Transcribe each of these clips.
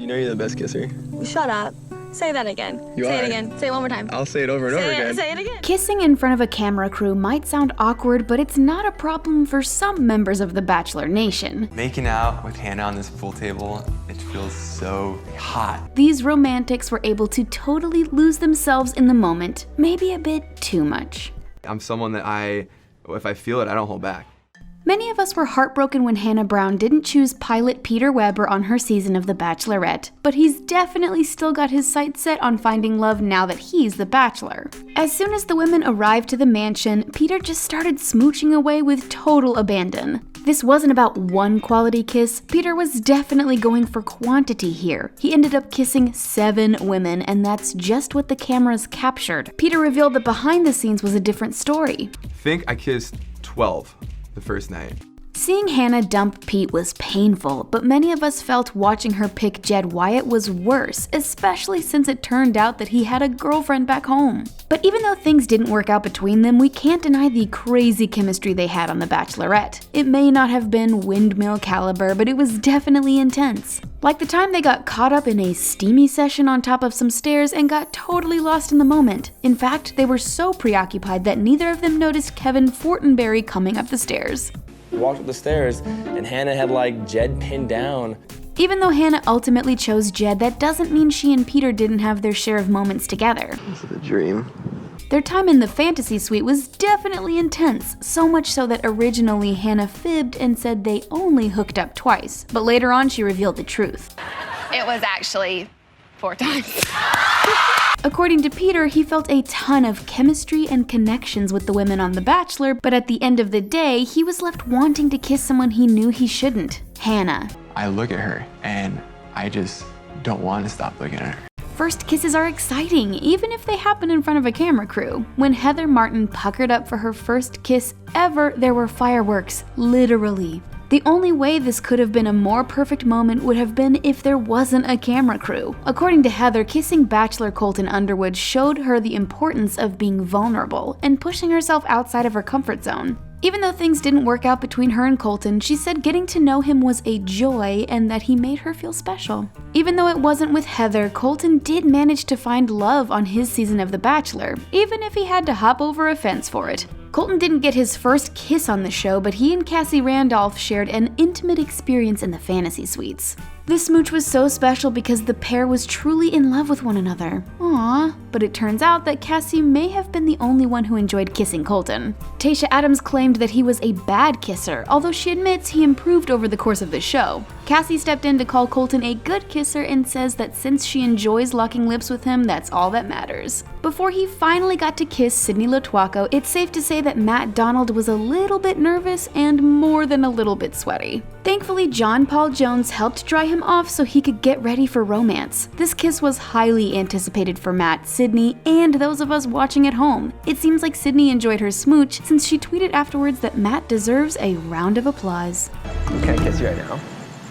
You know you're the best kisser. Shut up. Say that again. Say it again. Say it one more time. I'll say it over and over again. Say it again. Kissing in front of a camera crew might sound awkward, but it's not a problem for some members of the Bachelor Nation. Making out with Hannah on this pool table, it feels so hot. These romantics were able to totally lose themselves in the moment, maybe a bit too much. I'm someone that if I feel it, I don't hold back. Many of us were heartbroken when Hannah Brown didn't choose pilot Peter Weber on her season of The Bachelorette, but he's definitely still got his sights set on finding love now that he's the Bachelor. As soon as the women arrived to the mansion, Peter just started smooching away with total abandon. This wasn't about one quality kiss, Peter was definitely going for quantity here. He ended up kissing 7 women, and that's just what the cameras captured. Peter revealed that behind the scenes was a different story. I think I kissed 12 the first night. Seeing Hannah dump Pete was painful, but many of us felt watching her pick Jed Wyatt was worse, especially since it turned out that he had a girlfriend back home. But even though things didn't work out between them, we can't deny the crazy chemistry they had on The Bachelorette. It may not have been windmill caliber, but it was definitely intense. Like the time they got caught up in a steamy session on top of some stairs and got totally lost in the moment. In fact, they were so preoccupied that neither of them noticed Kevin Fortenberry coming up the stairs. We walked up the stairs and Hannah had like Jed pinned down. Even though Hannah ultimately chose Jed, that doesn't mean she and Peter didn't have their share of moments together. This is a dream. Their time in the fantasy suite was definitely intense, so much so that originally Hannah fibbed and said they only hooked up twice, but later on she revealed the truth. It was actually 4 times. According to Peter, he felt a ton of chemistry and connections with the women on The Bachelor, but at the end of the day, he was left wanting to kiss someone he knew he shouldn't, Hannah. I look at her and I just don't want to stop looking at her. First kisses are exciting, even if they happen in front of a camera crew. When Heather Martin puckered up for her first kiss ever, there were fireworks, literally. The only way this could have been a more perfect moment would have been if there wasn't a camera crew. According to Heather, kissing Bachelor Colton Underwood showed her the importance of being vulnerable and pushing herself outside of her comfort zone. Even though things didn't work out between her and Colton, she said getting to know him was a joy and that he made her feel special. Even though it wasn't with Heather, Colton did manage to find love on his season of The Bachelor, even if he had to hop over a fence for it. Colton didn't get his first kiss on the show, but he and Cassie Randolph shared an intimate experience in the fantasy suites. This smooch was so special because the pair was truly in love with one another. Aww. But it turns out that Cassie may have been the only one who enjoyed kissing Colton. Tayshia Adams claimed that he was a bad kisser, although she admits he improved over the course of the show. Cassie stepped in to call Colton a good kisser and says that since she enjoys locking lips with him, that's all that matters. Before he finally got to kiss Sydney Lotuaco, it's safe to say that Matt Donald was a little bit nervous and more than a little bit sweaty. Thankfully, John Paul Jones helped dry him off so he could get ready for romance. This kiss was highly anticipated for Matt, Sydney, and those of us watching at home. It seems like Sydney enjoyed her smooch since she tweeted afterwards that Matt deserves a round of applause. Can I kiss you right now?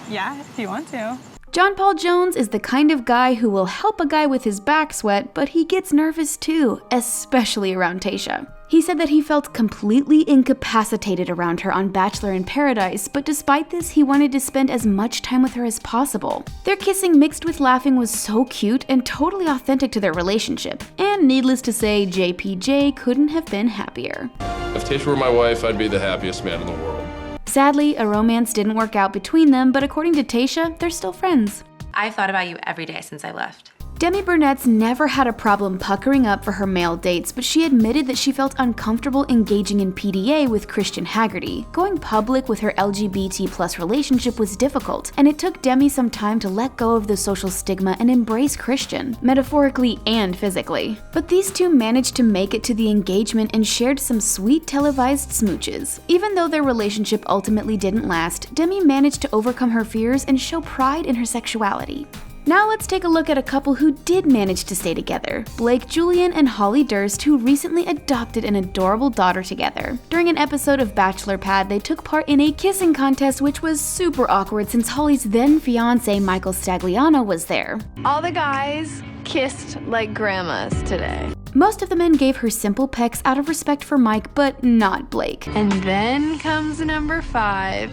Yeah, if you want to. John Paul Jones is the kind of guy who will help a guy with his back sweat, but he gets nervous too, especially around Tayshia. He said that he felt completely incapacitated around her on Bachelor in Paradise, but despite this, he wanted to spend as much time with her as possible. Their kissing mixed with laughing was so cute and totally authentic to their relationship, and needless to say, JPJ couldn't have been happier. If Tayshia were my wife, I'd be the happiest man in the world. Sadly, a romance didn't work out between them, but according to Tayshia, they're still friends. I've thought about you every day since I left. Demi Burnett's never had a problem puckering up for her male dates, but she admitted that she felt uncomfortable engaging in PDA with Kristian Haggerty. Going public with her LGBT+ relationship was difficult, and it took Demi some time to let go of the social stigma and embrace Kristian, metaphorically and physically. But these two managed to make it to the engagement and shared some sweet televised smooches. Even though their relationship ultimately didn't last, Demi managed to overcome her fears and show pride in her sexuality. Now let's take a look at a couple who did manage to stay together, Julian and Holly Durst, who recently adopted an adorable daughter together. During an episode of Bachelor Pad, they took part in a kissing contest which was super awkward since Holly's then fiance Michael Stagliano was there. All the guys kissed like grandmas today. Most of the men gave her simple pecks out of respect for Mike, but not Blake. And then comes number 5.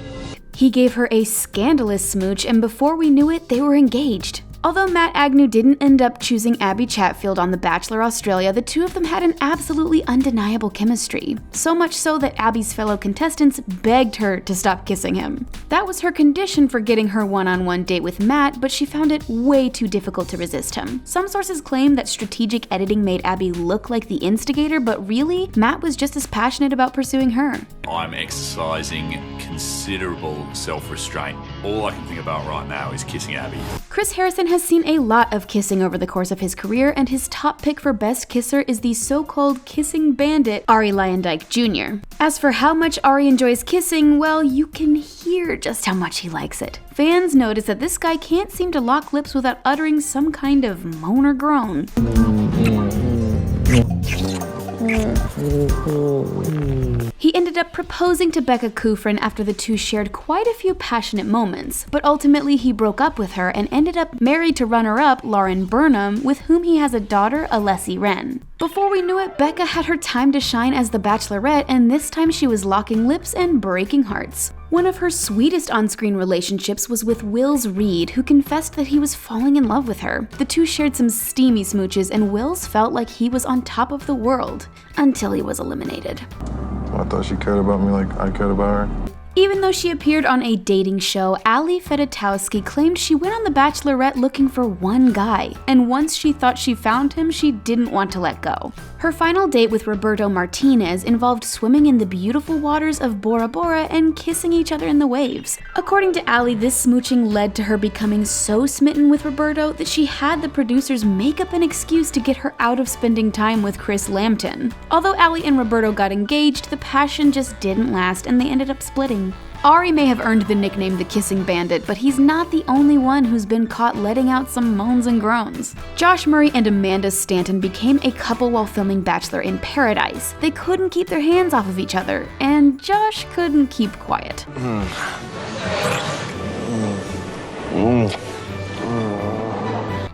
He gave her a scandalous smooch, and before we knew it, they were engaged. Although Matt Agnew didn't end up choosing Abbie Chatfield on The Bachelor Australia, the two of them had an absolutely undeniable chemistry. So much so that Abbie's fellow contestants begged her to stop kissing him. That was her condition for getting her one-on-one date with Matt, but she found it way too difficult to resist him. Some sources claim that strategic editing made Abbie look like the instigator, but really, Matt was just as passionate about pursuing her. I'm exercising considerable self-restraint. All I can think about right now is kissing Abbie. Chris Harrison has seen a lot of kissing over the course of his career, and his top pick for best kisser is the so-called kissing bandit, Arie Luyendyk Jr. As for how much Arie enjoys kissing, well, you can hear just how much he likes it. Fans notice that this guy can't seem to lock lips without uttering some kind of moan or groan. He ended up proposing to Becca Kufrin after the two shared quite a few passionate moments, but ultimately he broke up with her and ended up married to runner-up Lauren Burnham, with whom he has a daughter, Lesley. Before we knew it, Becca had her time to shine as the Bachelorette, and this time she was locking lips and breaking hearts. One of her sweetest on-screen relationships was with Will's Reid, who confessed that he was falling in love with her. The two shared some steamy smooches, and Will's felt like he was on top of the world, until he was eliminated. I thought she cared about me like I cared about her. Even though she appeared on a dating show, Fedotowsky claimed she went on The Bachelorette looking for one guy, and once she thought she found him, she didn't want to let go. Her final date with Roberto Martinez involved swimming in the beautiful waters of Bora Bora and kissing each other in the waves. According to Abbie, this smooching led to her becoming so smitten with Roberto that she had the producers make up an excuse to get her out of spending time with Chris Lambton. Although Abbie and Roberto got engaged, the passion just didn't last and they ended up splitting. Arie may have earned the nickname the Kissing Bandit, but he's not the only one who's been caught letting out some moans and groans. Josh Murray and Amanda Stanton became a couple while filming Bachelor in Paradise. They couldn't keep their hands off of each other, and Josh couldn't keep quiet.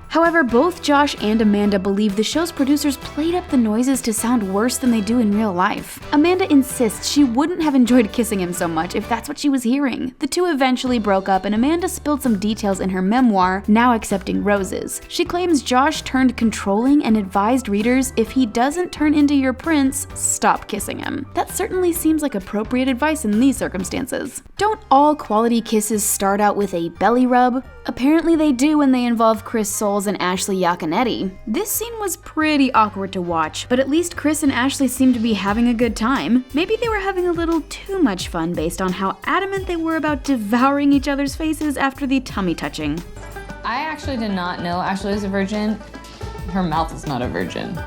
However, both Josh and Amanda believe the show's producers played up the noises to sound worse than they do in real life. Amanda insists she wouldn't have enjoyed kissing him so much if that's what she was hearing. The two eventually broke up, and Amanda spilled some details in her memoir, Now Accepting Roses. She claims Josh turned controlling and advised readers, if he doesn't turn into your prince, stop kissing him. That certainly seems like appropriate advice in these circumstances. Don't all quality kisses start out with a belly rub? Apparently they do when they involve Chris Soules and Ashley laconetti. This scene was pretty awkward to watch, but at least Chris and Ashley seemed to be having a good time. Maybe they were having a little too much fun based on how adamant they were about devouring each other's faces after the tummy touching. I actually did not know Ashley was a virgin. Her mouth is not a virgin.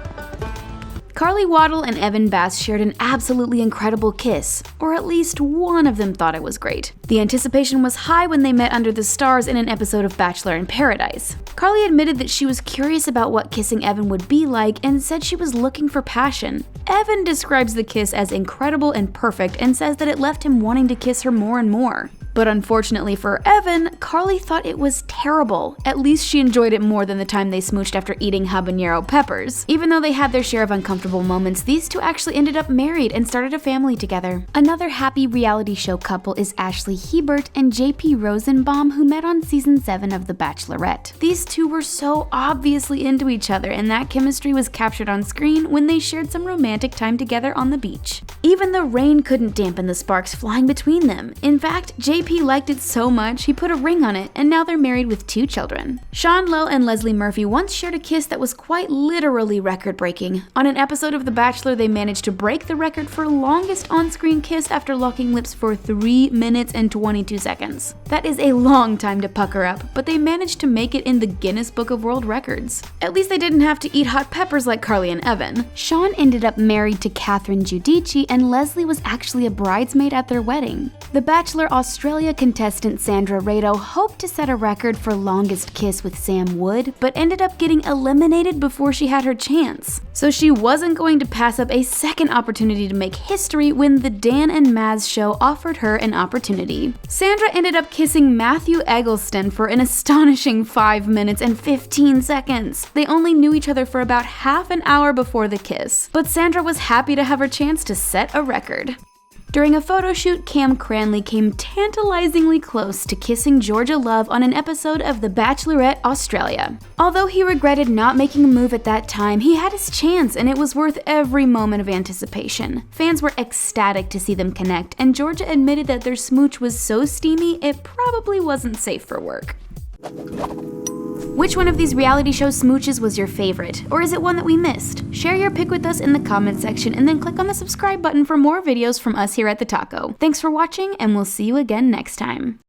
Carly Waddell and Evan Bass shared an absolutely incredible kiss, or at least one of them thought it was great. The anticipation was high when they met under the stars in an episode of Bachelor in Paradise. Carly admitted that she was curious about what kissing Evan would be like and said she was looking for passion. Evan describes the kiss as incredible and perfect and says that it left him wanting to kiss her more and more. But unfortunately for Evan, Carly thought it was terrible. At least she enjoyed it more than the time they smooched after eating habanero peppers. Even though they had their share of uncomfortable moments, these two actually ended up married and started a family together. Another happy reality show couple is Ashley Hebert and JP Rosenbaum, who met on season 7 of The Bachelorette. These two were so obviously into each other, and that chemistry was captured on screen when they shared some romantic time together on the beach. Even the rain couldn't dampen the sparks flying between them. In fact, JP liked it so much, he put a ring on it, and now they're married with 2 children. Sean Lowe and Lesley Murphy once shared a kiss that was quite literally record-breaking. On an episode of The Bachelor, they managed to break the record for longest on-screen kiss after locking lips for 3 minutes and 22 seconds. That is a long time to pucker up, but they managed to make it in the Guinness Book of World Records. At least they didn't have to eat hot peppers like Carly and Evan. Sean ended up married to Catherine Giudice, and Lesley was actually a bridesmaid at their wedding. The Bachelor Australia contestant Sandra Rado hoped to set a record for longest kiss with Sam Wood, but ended up getting eliminated before she had her chance. So she wasn't going to pass up a second opportunity to make history when the Dan and Maz show offered her an opportunity. Sandra ended up kissing Matthew Eggleston for an astonishing 5 minutes and 15 seconds. They only knew each other for about half an hour before the kiss, but Sandra was happy to have her chance to set a record. During a photo shoot, Cam Cranley came tantalizingly close to kissing Georgia Love on an episode of The Bachelorette Australia. Although he regretted not making a move at that time, he had his chance and it was worth every moment of anticipation. Fans were ecstatic to see them connect, and Georgia admitted that their smooch was so steamy it probably wasn't safe for work. Which one of these reality show smooches was your favorite? Or is it one that we missed? Share your pick with us in the comment section and then click on the subscribe button for more videos from us here at The Taco. Thanks for watching, and we'll see you again next time.